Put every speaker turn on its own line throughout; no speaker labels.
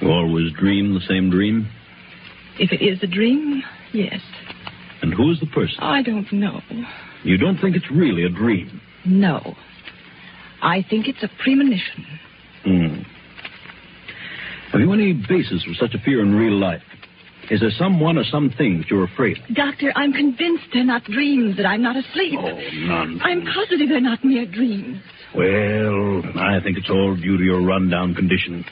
You always dream the same dream?
If it is a dream, yes.
And who is the person?
I don't know.
You don't think it's really a dream?
No. I think it's a premonition.
Have you any basis for such a fear in real life? Is there someone or some things you're afraid of?
Doctor, I'm convinced they're not dreams, that I'm not asleep.
Oh, nonsense.
I'm positive they're not mere dreams.
Well, I think it's all due to your run-down condition.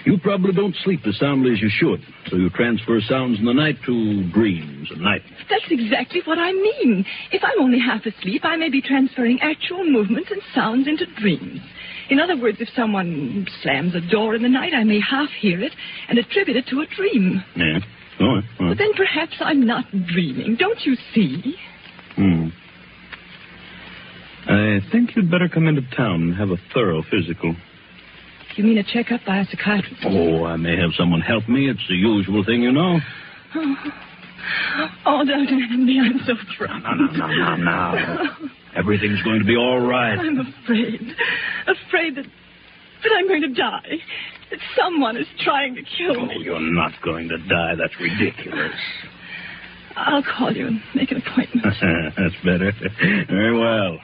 You probably don't sleep as soundly as you should, so you transfer sounds in the night to dreams at night.
That's exactly what I mean. If I'm only half asleep, I may be transferring actual movements and sounds into dreams. In other words, if someone slams a door in the night, I may half hear it and attribute it to a dream.
Yeah. All right.
But then perhaps I'm not dreaming. Don't you see?
I think you'd better come into town and have a thorough physical.
You mean a checkup by a psychiatrist?
Oh, I may have someone help me. It's the usual thing, you know.
Oh, Dr. Henry, I'm so frightened.
No. Everything's going to be all right.
I'm afraid. Afraid that I'm going to die. That someone is trying to kill me.
Oh, you're not going to die. That's ridiculous.
I'll call you and make an appointment.
That's better. Very well.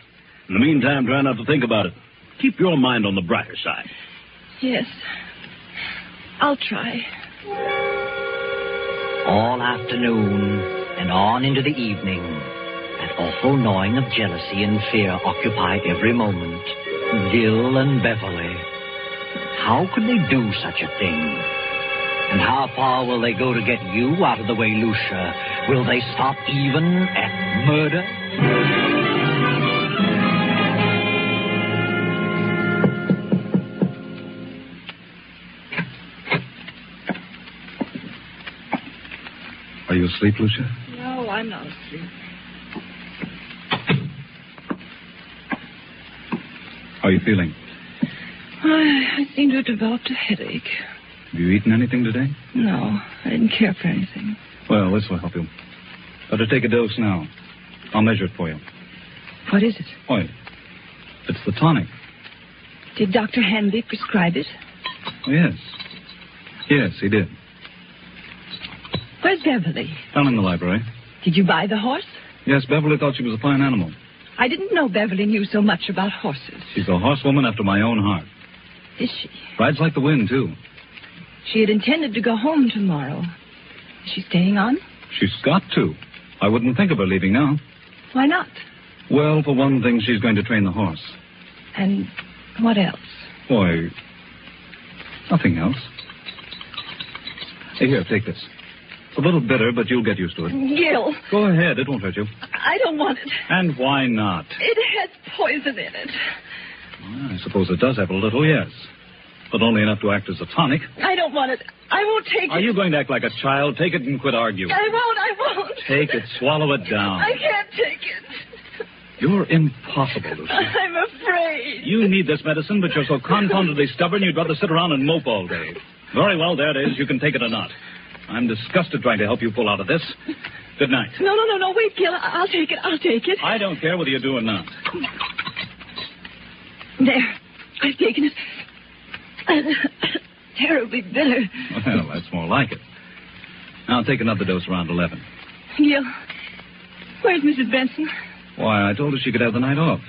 In the meantime, try not to think about it. Keep your mind on the brighter side.
Yes. I'll try.
All afternoon and on into the evening, that awful gnawing of jealousy and fear occupy every moment. Gil and Beverly. How could they do such a thing? And how far will they go to get you out of the way, Lucia? Will they stop even at murder?
Are you asleep, Lucia?
No, I'm not asleep.
How are you feeling?
I seem to have developed a headache.
Have you eaten anything today?
No, I didn't care for anything.
Well, this will help you. Better take a dose now. I'll measure it for you.
What is it?
Why, it's the tonic.
Did Dr. Hanby prescribe it?
Oh, yes. Yes, he did.
Where's Beverly?
Down in the library.
Did you buy the horse?
Yes, Beverly thought she was a fine animal.
I didn't know Beverly knew so much about horses.
She's a horsewoman after my own heart.
Is she?
Rides like the wind, too.
She had intended to go home tomorrow. Is she staying on?
She's got to. I wouldn't think of her leaving now.
Why not?
Well, for one thing, she's going to train the horse.
And what else?
Why, nothing else. Hey, here, take this. It's a little bitter, but you'll get used to it.
Gil.
Go ahead. It won't hurt you.
I don't want it.
And why not?
It has poison in it.
Well, I suppose it does have a little, yes. But only enough to act as a tonic.
I don't want it. I won't take it.
Are you going to act like a child? Take it and quit arguing.
I won't.
Take it. Swallow it down.
I can't take it.
You're impossible, Lucy.
I'm afraid.
You need this medicine, but you're so confoundedly stubborn you'd rather sit around and mope all day. Very well, there it is. You can take it or not. I'm disgusted trying to help you pull out of this. Good night.
No. Wait, Gil. I'll take it.
I don't care whether you do or not.
There. I've taken it. Terribly bitter.
Well, that's more like it. Now take another dose around 11.
Gil, where's Mrs. Benson?
Why, I told her she could have the night off.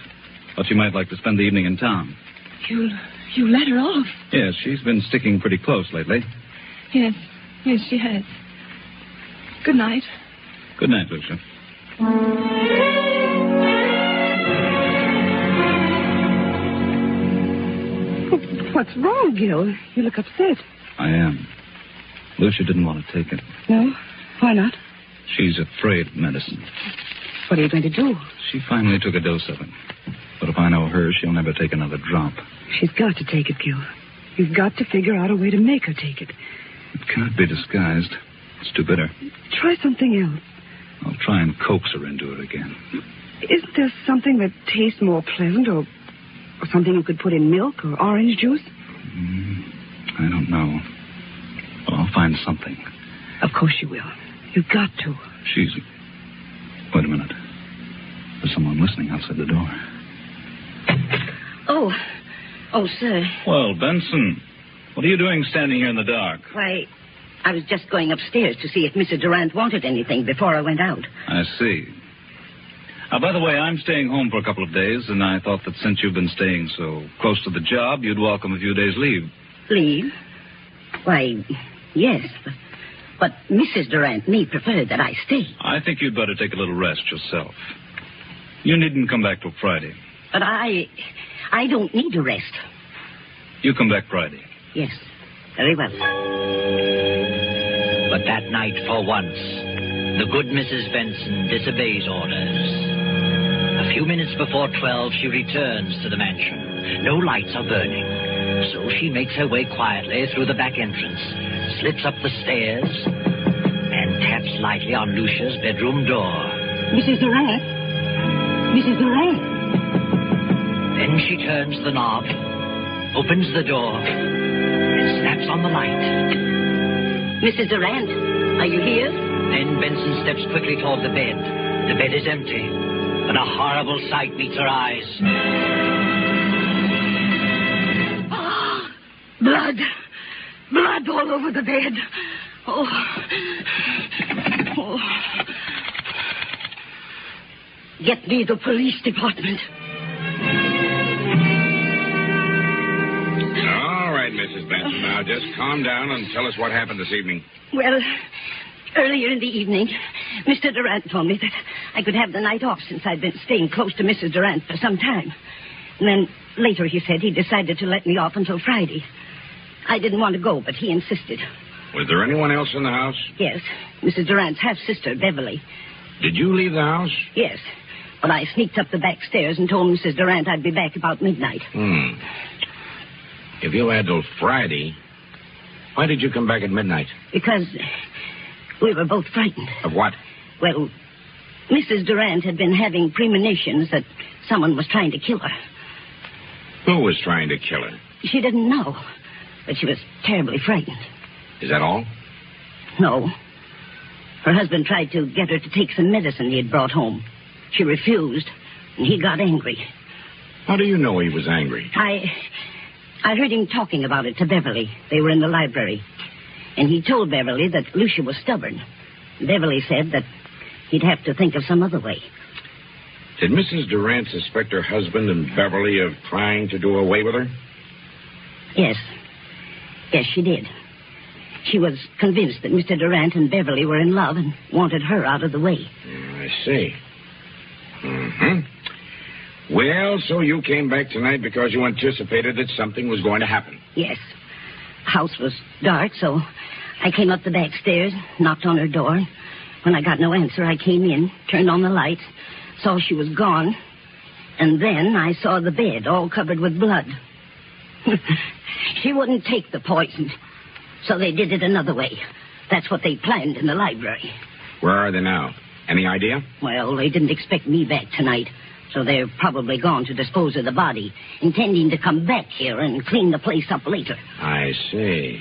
But she might like to spend the evening in town.
You let her off?
Yes, she's been sticking pretty close lately.
Yes, she has. Good night.
Good night, Lucia.
What's wrong, Gil? You look upset.
I am. Lucia didn't want to take it.
No? Why not?
She's afraid of medicine.
What are you going to do?
She finally took a dose of it. But if I know her, she'll never take another drop.
She's got to take it, Gil. You've got to figure out a way to make her take it.
It can't be disguised. It's too bitter.
Try something else.
I'll try and coax her into it again.
Isn't there something that tastes more pleasant or something you could put in milk or orange juice?
I don't know. But I'll find something.
Of course you will. You've got to.
Wait a minute. There's someone listening outside the door.
Oh, sir.
Well, Benson, What are you doing standing here in the dark?
Why, I was just going upstairs to see if Mrs. Durant wanted anything before I went out.
I see. By the way, I'm staying home for a couple of days, and I thought that since you've been staying so close to the job, you'd welcome a few days' leave.
Leave? Why, yes. But Mrs. Durant may prefer that I stay.
I think you'd better take a little rest yourself. You needn't come back till Friday.
But I don't need a rest.
You come back Friday.
Yes, very well.
But that night, for once, the good Mrs. Benson disobeys orders. A few minutes before 12, she returns to the mansion. No lights are burning. So she makes her way quietly through the back entrance, slips up the stairs, and taps lightly on Lucia's bedroom door.
Mrs. Durant? Mrs. Durant?
Then she turns the knob, opens the door, and snaps on the light.
Mrs. Durant, are you here?
Then Benson steps quickly toward the bed. The bed is empty, but a horrible sight meets her eyes.
Blood. Blood all over the bed. Oh. Get me the police department.
All right, Mrs. Benson. Now, just calm down and tell us what happened this evening.
Well, earlier in the evening, Mr. Durant told me that I could have the night off since I'd been staying close to Mrs. Durant for some time. And then later he said he decided to let me off until Friday. I didn't want to go, but he insisted.
Was there anyone else in the house?
Yes, Mrs. Durant's half-sister, Beverly.
Did you leave the house?
Yes, but I sneaked up the back stairs and told Mrs. Durant I'd be back about midnight.
If you had till Friday, why did you come back at midnight?
Because we were both frightened.
Of what?
Well, Mrs. Durant had been having premonitions that someone was trying to kill her.
Who was trying to kill her?
She didn't know, but she was terribly frightened.
Is that all?
No. Her husband tried to get her to take some medicine he had brought home. She refused, and he got angry.
How do you know he was angry?
I heard him talking about it to Beverly. They were in the library. And he told Beverly that Lucia was stubborn. Beverly said that he'd have to think of some other way.
Did Mrs. Durant suspect her husband and Beverly of trying to do away with her?
Yes. Yes, she did. She was convinced that Mr. Durant and Beverly were in love and wanted her out of the way.
I see. Well, so you came back tonight because you anticipated that something was going to happen.
Yes. The house was dark, so I came up the back stairs, knocked on her door. When I got no answer, I came in, turned on the lights, saw she was gone, and then I saw the bed all covered with blood. She wouldn't take the poison, so they did it another way. That's what they planned in the library.
Where are they now? Any idea?
Well, they didn't expect me back tonight, so they're probably gone to dispose of the body, intending to come back here and clean the place up later.
I see.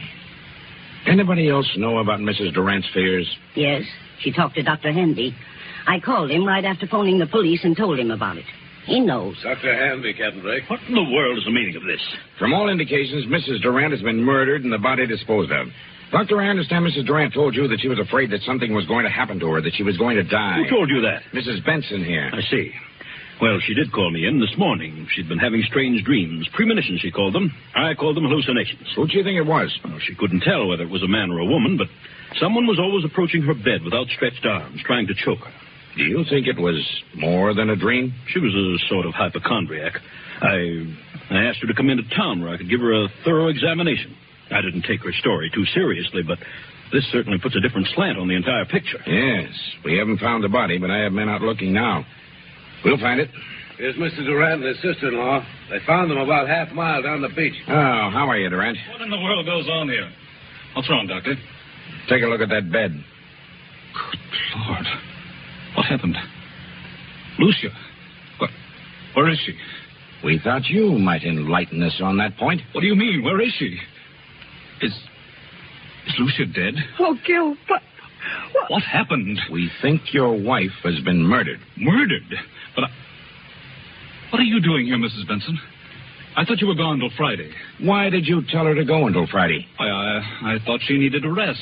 Anybody else know about Mrs. Durant's fears?
Yes, she talked to Dr. Handy. I called him right after phoning the police and told him about it. He knows.
Dr. Handy, Captain Drake.
What in the world is the meaning of this?
From all indications, Mrs. Durant has been murdered and the body disposed of. Doctor, I understand Mrs. Durant told you that she was afraid that something was going to happen to her, that she was going to die.
Who told you that?
Mrs. Benson here.
I see. Well, she did call me in this morning. She'd been having strange dreams. Premonitions, she called them. I called them hallucinations.
Who do you think it was?
Well, she couldn't tell whether it was a man or a woman, but someone was always approaching her bed with outstretched arms, trying to choke her.
Do you think it was more than a dream?
She was a sort of hypochondriac. I asked her to come into town where I could give her a thorough examination. I didn't take her story too seriously, but this certainly puts a different slant on the entire picture.
Yes. We haven't found the body, but I have men out looking now. We'll find it.
Here's Mr. Durant and his sister-in-law. They found them about half a mile down the beach.
Oh, how are you, Durant?
What in the world goes on here? What's wrong, Doctor?
Take a look at that bed.
Good Lord. What happened? Lucia. Where is she?
We thought you might enlighten us on that point.
What do you mean? Where is she? Is Lucia dead?
Oh, Gil,
What happened?
We think your wife has been murdered.
Murdered? But what are you doing here, Mrs. Benson? I thought you were gone till Friday.
Why did you tell her to go until Friday?
I thought she needed a rest.